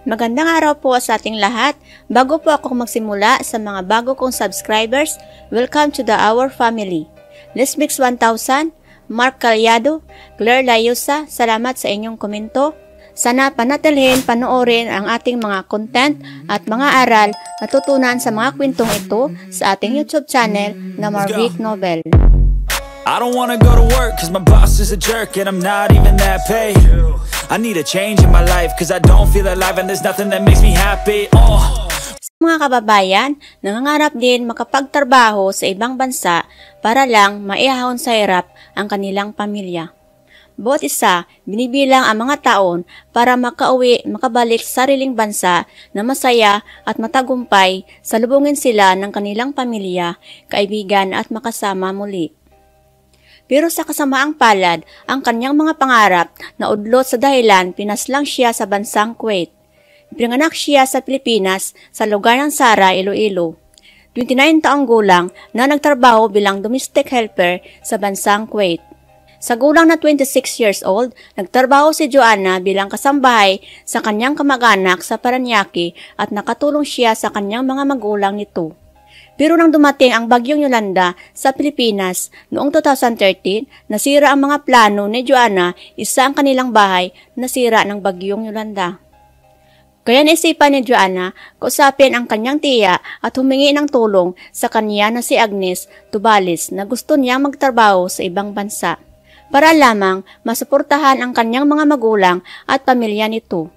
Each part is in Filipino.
Magandang araw po sa ating lahat. Bago po ako magsimula sa mga bago kong subscribers, welcome to the Our Family. Let's Mix 1000, Mark Calyado, Claire Layusa, salamat sa inyong komento. Sana panatilhin, panoorin ang ating mga content at mga aral na tutunan sa mga kwentong ito sa ating YouTube channel na Marvic Novel. I don't wanna go to work cause my boss is a jerk and I'm not even that paid. I need a change in my life cause I don't feel alive and there's nothing that makes me happy. Mga kababayan, nangangarap din makapagtrabaho sa ibang bansa para lang maihahon sa hirap ang kanilang pamilya. Bawat isa, binibilang ang mga taon para makabalik sa sariling bansa na masaya at matagumpay, salubungin sila ng kanilang pamilya, kaibigan at makasama muli. Pero sa kasamaang palad, ang kanyang mga pangarap na udlot sa dahilan pinaslang siya sa bansang Kuwait. Pinanganak siya sa Pilipinas sa lugar ng Sara, Iloilo. 29 taong gulang na nagtrabaho bilang domestic helper sa bansang Kuwait. Sa gulang na 26 years old, nagtrabaho si Joanna bilang kasambahay sa kanyang kamag-anak sa Parañaque at nakatulong siya sa kanyang mga magulang nito. Pero nang dumating ang bagyong Yolanda sa Pilipinas noong 2013, nasira ang mga plano ni Joanna, isa ang kanilang bahay nasira ng bagyong Yolanda. Kaya naisipan ni Joanna kausapin ang kanyang tiya at humingi ng tulong sa kanya na si Agnes Tubalis na gusto niyang magtrabaho sa ibang bansa para lamang masuportahan ang kanyang mga magulang at pamilya nito.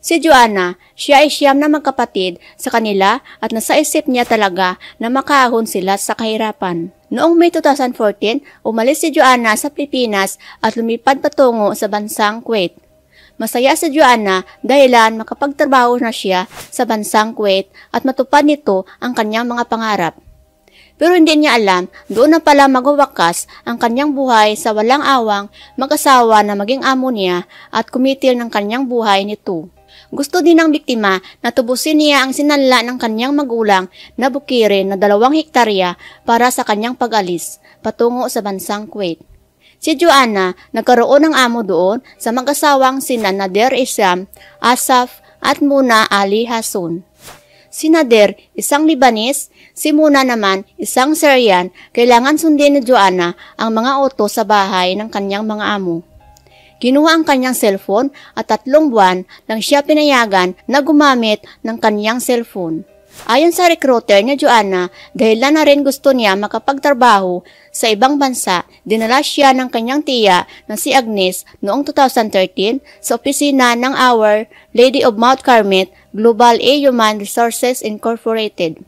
Si Joanna, siya ay siyam na magkapatid sa kanila at nasa isip niya talaga na makahon sila sa kahirapan. Noong May 2014, umalis si Joanna sa Pilipinas at lumipad patungo sa bansang Kuwait. Masaya si Joanna dahilan makapagtrabaho na siya sa bansang Kuwait at matupad nito ang kanyang mga pangarap. Pero hindi niya alam, doon na pala magwawakas ang kanyang buhay sa walang awang mag-asawa na maging amo niya at kumitil ng kanyang buhay nito. Gusto din ng biktima na tubusin niya ang sinanla ng kanyang magulang na bukirin na 2 hektarya para sa kanyang pag-alis patungo sa bansang Kuwait. Si Joanna nagkaroon ng amo doon sa mag-asawang sina Nader Isam, Asaf at Muna Ali Hasun. Si Nader, isang Lebanese, si Muna naman, isang Syrian, kailangan sundin ni Joanna ang mga utos sa bahay ng kanyang mga amo. Kinuha ang kanyang cellphone at 3 buwan lang siya pinayagan na gumamit ng kanyang cellphone. Ayon sa recruiter ni Joanna, dahil na rin gusto niya makapagtrabaho sa ibang bansa, dinala siya ng kanyang tiya na si Agnes noong 2013 sa opisina ng Our Lady of Mount Carmel Global Human Resources Incorporated.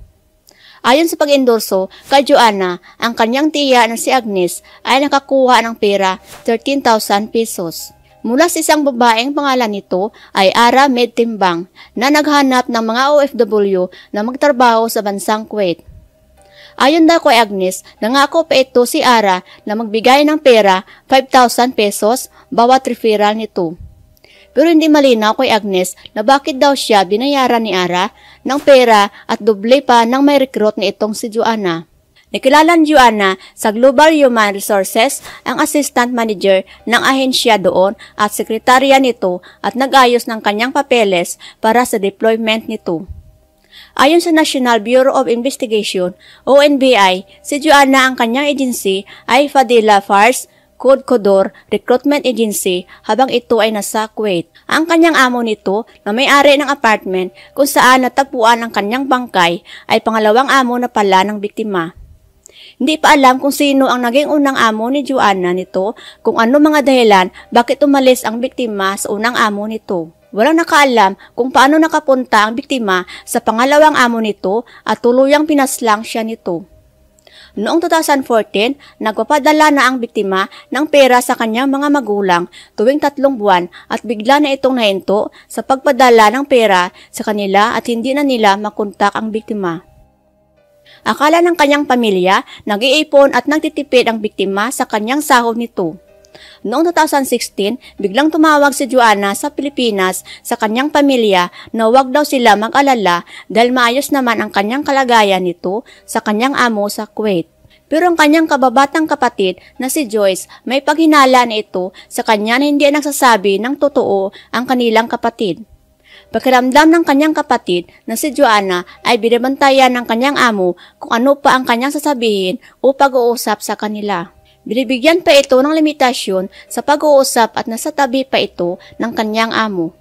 Ayon sa pag-endorso kay Joanna, ang kanyang tiya na si Agnes ay nakakuha ng pera 13,000 pesos. Mula sa isang babaeng pangalan nito ay Ara Medtimbang na naghanap ng mga OFW na magtrabaho sa bansang Kuwait. Ayon daw kay Agnes, nangako pa ito si Ara na magbigay ng pera 5,000 pesos bawat referral nito. Pero hindi malinaw kay Agnes na bakit daw siya binayaran ni Ara ng pera at doble pa nang may recruit na itong si Joanna. Nakilala ni Joanna sa Global Human Resources ang assistant manager ng ahensya doon at sekretarya nito at nag-ayos ng kanyang papeles para sa deployment nito. Ayon sa National Bureau of Investigation o NBI, si Joanna ang kanyang agency ay Fadila Fars Code Codor Recruitment Agency habang ito ay nasa Kuwait. Ang kanyang amo nito na may-ari ng apartment kung saan natagpuan ang kanyang bangkay ay pangalawang amo na pala ng biktima. Hindi pa alam kung sino ang naging unang amo ni Joanna nito, kung ano mga dahilan bakit umalis ang biktima sa unang amo nito. Walang nakaalam kung paano nakapunta ang biktima sa pangalawang amo nito at tuluyang pinaslang siya nito. Noong 2014, nagpapadala na ang biktima ng pera sa kanyang mga magulang tuwing 3 buwan at bigla na itong nahinto sa pagpadala ng pera sa kanila at hindi na nila makontak ang biktima. Akala ng kanyang pamilya, nag-iipon at nagtitipid ang biktima sa kanyang sahod nito. Noong 2016, biglang tumawag si Joanna sa Pilipinas sa kanyang pamilya na huwag daw sila mag-alala dahil maayos naman ang kanyang kalagayan nito sa kanyang amo sa Kuwait. Pero ang kanyang kababatang kapatid na si Joyce may paghinala na ito sa kanya na hindi nagsasabi ng totoo ang kanilang kapatid. Pakiramdam ng kanyang kapatid na si Joanna ay binabantayan ng kanyang amo kung ano pa ang kanyang sasabihin o pag-uusap sa kanila. Binibigyan pa ito ng limitasyon sa pag-uusap at nasa tabi pa ito ng kanyang amo.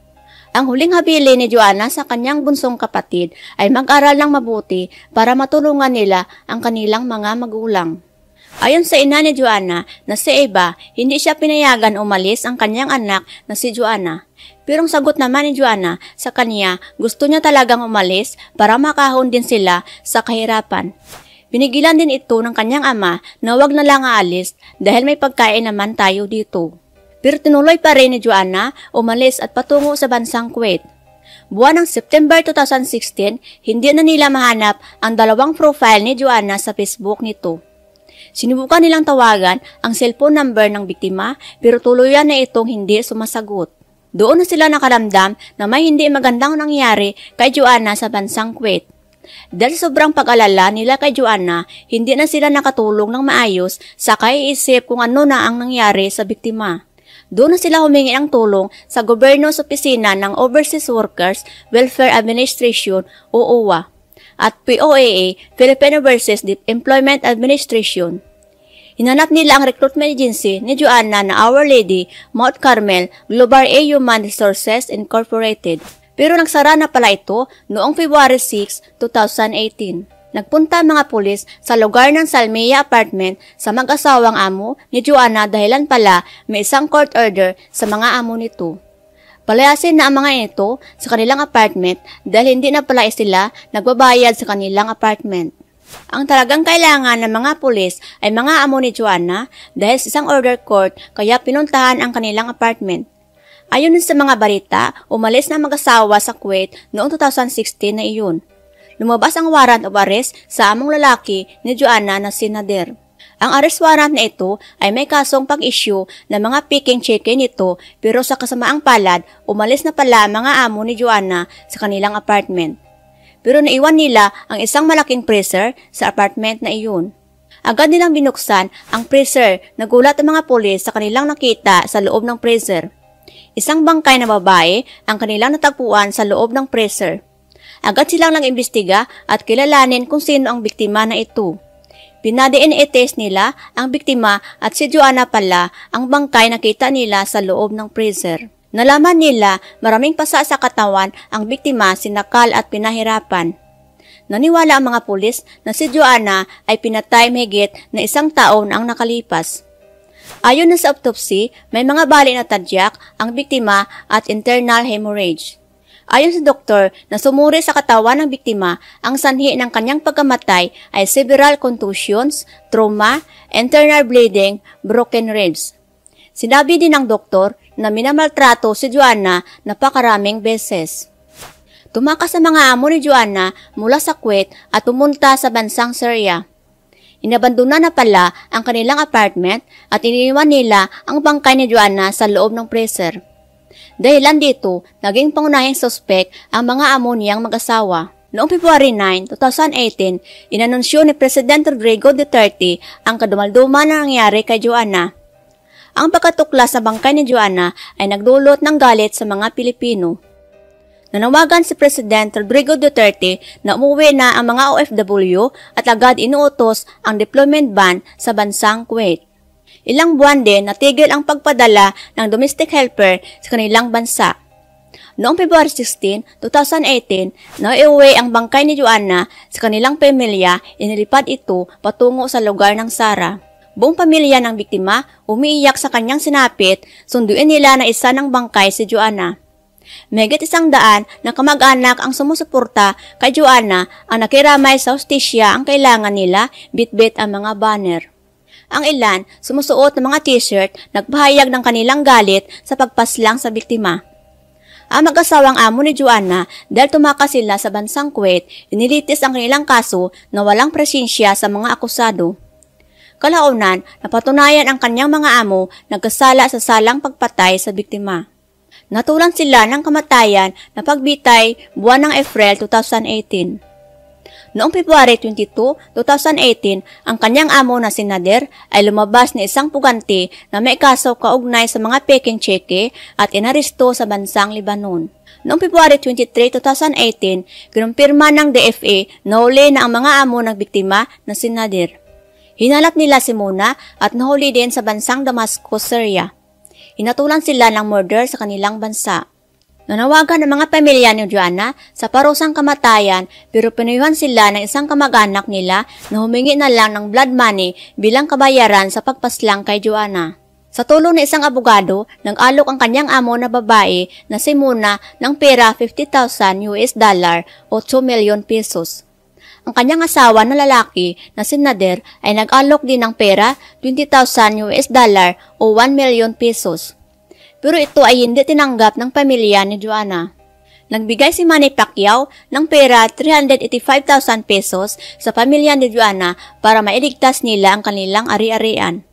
Ang huling habili ni Joanna sa kanyang bunsong kapatid ay mag-aral ng mabuti para matulungan nila ang kanilang mga magulang. Ayon sa ina ni Joanna na si Eva, hindi siya pinayagan umalis ang kanyang anak na si Joanna. Pero ang sagot naman ni Joanna sa kanya, gusto niya talagang umalis para makahon din sila sa kahirapan. Pinigilan din ito ng kanyang ama na wag na lang aalis dahil may pagkain naman tayo dito. Pero tinuloy pa rin ni Joanna umalis at patungo sa bansang Kuwait. Buwan ng September 2016, hindi na nila mahanap ang dalawang profile ni Joanna sa Facebook nito. Sinubukan nilang tawagan ang cellphone number ng biktima pero tuluyan na itong hindi sumasagot. Doon na sila nakaramdam na may hindi magandang nangyari kay Joanna sa bansang Kuwait. Dahil sobrang pag-alala nila kay Joanna, hindi na sila nakatulong ng maayos sa kaiisip kung ano na ang nangyari sa biktima. Doon na sila humingi ng tulong sa gobyerno sa opisina ng Overseas Workers Welfare Administration o OWA at POAA, Philippine Overseas Employment Administration. Hinanap nila ang recruitment agency ni Joanna na Our Lady, Mount Carmel, Global A Human Resources Incorporated. Pero nagsara na pala ito noong February 6, 2018. Nagpunta mga pulis sa lugar ng Salmia Apartment sa mag-asawang amo ni Joanna dahilan pala may isang court order sa mga amo nito. Palayasin na ang mga ito sa kanilang apartment dahil hindi na pala sila nagbabayad sa kanilang apartment. Ang talagang kailangan ng mga pulis ay mga amo ni Joanna dahil sa isang order court kaya pinuntahan ang kanilang apartment. Ayon sa mga balita, umalis na mag-asawa sa Kuwait noong 2016 na iyon. Lumabas ang warrant of arrest sa among lalaki ni Joanna na si Nader. Ang arrest warrant na ito ay may kasong pag-issue ng mga picking chicken nito pero sa kasamaang palad, umalis na pala ang mga amo ni Joanna sa kanilang apartment. Pero naiwan nila ang isang malaking freezer sa apartment na iyon. Agad nilang binuksan ang freezer, nagulat ang mga pulis sa kanilang nakita sa loob ng freezer. Isang bangkay na babae ang kanilang natagpuan sa loob ng freezer. Agad silang nag-imbestiga at kilalanin kung sino ang biktima na ito. Pina-DNA test nila ang biktima at si Joanna pala ang bangkay na kita nila sa loob ng freezer. Nalaman nila maraming pasa sa katawan ang biktima, sinakal at pinahirapan. Naniwala ang mga pulis na si Joanna ay pinatay mahigit na 1 taon ang nakalipas. Ayon na sa autopsy, may mga bali na tadyak ang biktima at internal hemorrhage. Ayon sa doktor na sumuri sa katawan ng biktima, ang sanhi ng kanyang pagkamatay ay several contusions, trauma, internal bleeding, broken ribs. Sinabi din ng doktor na minamaltrato si Joanna napakaraming beses. Tumakas sa mga amo ni Joanna mula sa Kuwait at pumunta sa bansang Syria. Inabandona na pala ang kanilang apartment at iniwan nila ang bangkay ni Joanna sa loob ng freezer. Dahilan dito, naging pangunahing suspect ang mga amo niyang mag-asawa. Noong February 9, 2018, inanunsyo ni President Rodrigo Duterte ang kadumalduman na nangyari kay Joanna. Ang pagkatuklas sa bangkay ni Joanna ay nagdulot ng galit sa mga Pilipino. Nanawagan si President Rodrigo Duterte na umuwi na ang mga OFW at agad inuutos ang deployment ban sa bansang Kuwait. Ilang buwan din natigil ang pagpadala ng domestic helper sa kanilang bansa. Noong February 16, 2018, nauuwi ang bangkay ni Joanna sa kanilang pamilya, inilipad ito patungo sa lugar ng Sara. Buong pamilya ng biktima umiiyak sa kanyang sinapit, sunduin nila na isa ng bangkay si Joanna. Mahigit 100 na kamag-anak ang sumusuporta kay Joanna ang nakiramay sa hustisya ang kailangan nila bitbit ang mga banner. Ang ilan sumusuot ng mga t-shirt nagpahayag ng kanilang galit sa pagpaslang sa biktima. Ang mag-asawang amo ni Joanna dahil tumakas sila sa bansang Kuwait, inilitis ang kanilang kaso na walang presensya sa mga akusado. Kalaunan, napatunayan ang kanyang mga amo nagkasala sa salang pagpatay sa biktima. Natulan sila ng kamatayan na pagbitay buwan ng April 2018. Noong February 22, 2018, ang kanyang amo na si Nader ay lumabas na isang puganti na may kaso kaugnay sa mga peking cheque at inaresto sa bansang Lebanon. Noong February 23, 2018, kinumpirma ng DFA na huli na ang mga amo ng biktima na si Nadir. Hinalap nila si Muna at nahuli din sa bansang Damascus, Syria. Hinatulan sila ng murder sa kanilang bansa. Nanawagan ang mga pamilya ni Joanna sa parusang kamatayan pero pinayuhan sila ng isang kamag-anak nila na humingi na lang ng blood money bilang kabayaran sa pagpaslang kay Joanna. Sa tulong ng isang abogado, nag-alok ang kanyang amo na babae na si Muna ng pera $50,000 o 2 million pesos. Ang kanyang asawa na lalaki na si Nadir ay nag-alok din ng pera $20,000 o 1 million pesos. Pero ito ay hindi tinanggap ng pamilya ni Joanna. Nagbigay si Manny Pacquiao ng pera 385,000 pesos sa pamilya ni Joanna para mailigtas nila ang kanilang ari-arian.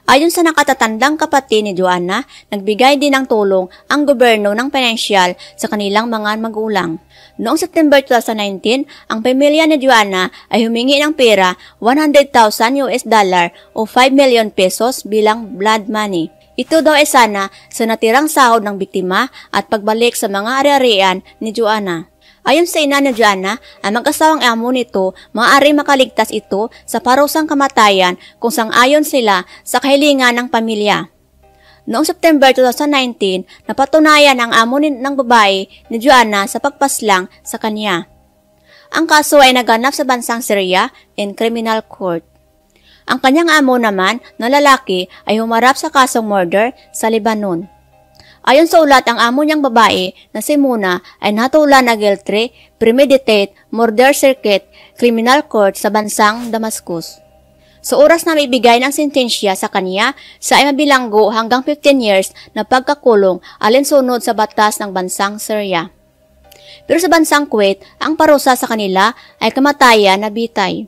Ayon sa nakatatandang kapatid ni Joanna, nagbigay din ng tulong ang gobyerno ng pinansyal sa kanilang mga magulang. Noong September 2019, ang pamilya ni Joanna ay humingi ng pera $100,000 o 5 million pesos bilang blood money. Ito daw ay sana sa natirang sahod ng biktima at pagbalik sa mga ari-arian ni Joanna. Ayon sa ina ni Joanna, ang mag-asawang amo nito maaari makaligtas ito sa parusang kamatayan kung sang-ayon sila sa kahilingan ng pamilya. Noong September 2019, napatunayan ang amo ng babae ni Joanna sa pagpaslang sa kanya. Ang kaso ay naganap sa bansang Syria in criminal court. Ang kanyang amo naman na lalaki ay humarap sa kasong murder sa Lebanon. Ayon sa ulat, ang amo niyang babae na si Muna ay natulan na guilty, premeditate, murder circuit, criminal court sa bansang Damascus. Sa oras na may bigay ng sentensya sa kanya, siya ay mabilanggo hanggang 15 years na pagkakulong alinsunod sa batas ng bansang Syria. Pero sa bansang Kuwait, ang parusa sa kanila ay kamatayan na bitay.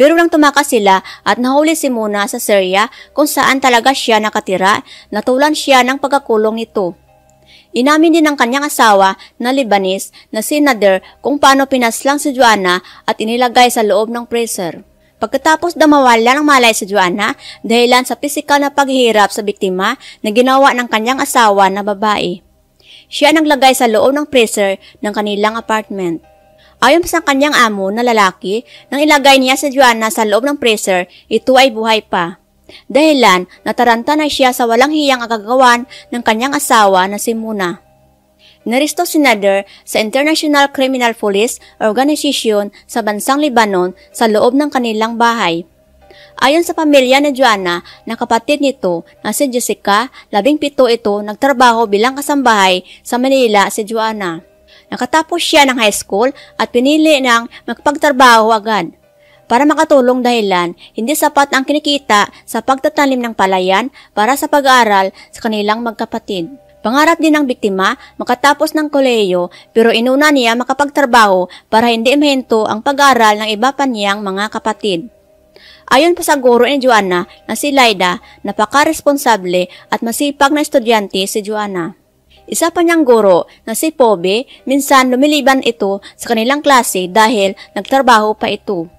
Pero nang tumakas sila at nahuli si Muna sa Syria kung saan talaga siya nakatira, natulan siya ng pagkakulong nito. Inamin din ng kanyang asawa na Lebanese na si Nadir kung paano pinaslang si Joanna at inilagay sa loob ng freezer. Pagkatapos daw mawala ng malay si Joanna dahilan sa pisikal na paghihirap sa biktima na ginawa ng kanyang asawa na babae. Siya naglagay sa loob ng freezer ng kanilang apartment. Ayon sa kanyang amo na lalaki, nang ilagay niya si Joanna sa loob ng freezer, ito ay buhay pa. Dahilan, nataranta na siya sa walang hiyang agagawan ng kanyang asawa na si Muna. Inaresto si Nadir sa International Criminal Police Organization sa bansang Lebanon sa loob ng kanilang bahay. Ayon sa pamilya ni Joanna, na kapatid nito na si Jessica, 17 ito nagtrabaho bilang kasambahay sa Manila si Joanna. Nakatapos siya ng high school at pinili ng magpagtrabaho agad. Para makatulong dahilan, hindi sapat ang kinikita sa pagtatanim ng palayan para sa pag-aaral sa kanilang magkapatid. Pangarap din ng biktima makatapos ng kolehiyo pero inuna niya makapagtrabaho para hindi mahinto ang pag-aaral ng iba pa niyang mga kapatid. Ayon pa sa guro ni Joanna na si Laida, napaka-responsable at masipag na estudyante si Joanna. Isa pa niyang guro na si Pobe, minsan lumiliban ito sa kanilang klase dahil nagtrabaho pa ito.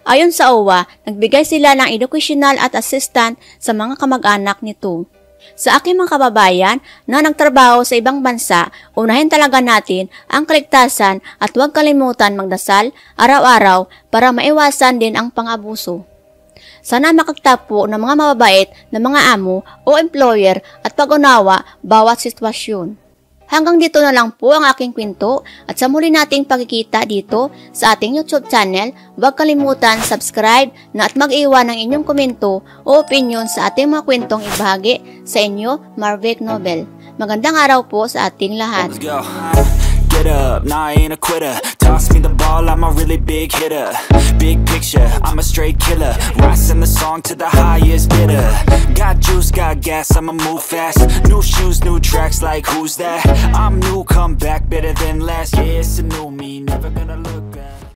Ayon sa OWA, nagbigay sila ng educational at assistant sa mga kamag-anak nito. Sa aking mga kababayan na nagtrabaho sa ibang bansa, unahin talaga natin ang kaligtasan at huwag kalimutan magdasal araw-araw para maiwasan din ang pang-abuso. Sana makagtapo ng mga mababait na mga amo o employer at pag-unawa bawat sitwasyon. Hanggang dito na lang po ang aking kwento at sa muli nating pagkikita dito sa ating YouTube channel, huwag kalimutan subscribe na at mag-iwan ng inyong komento o opinion sa ating mga kwentong ibahagi sa inyo, Marvic Nobel. Magandang araw po sa ating lahat. Get up, nah I ain't a quitter. Toss me the ball, I'm a really big hitter. Big picture, I'm a straight killer. Rising the song to the highest bidder. Got juice, got gas, I'ma move fast. New shoes, new tracks, like who's that? I'm new, come back, better than last. Yeah, it's a new me, never gonna look back.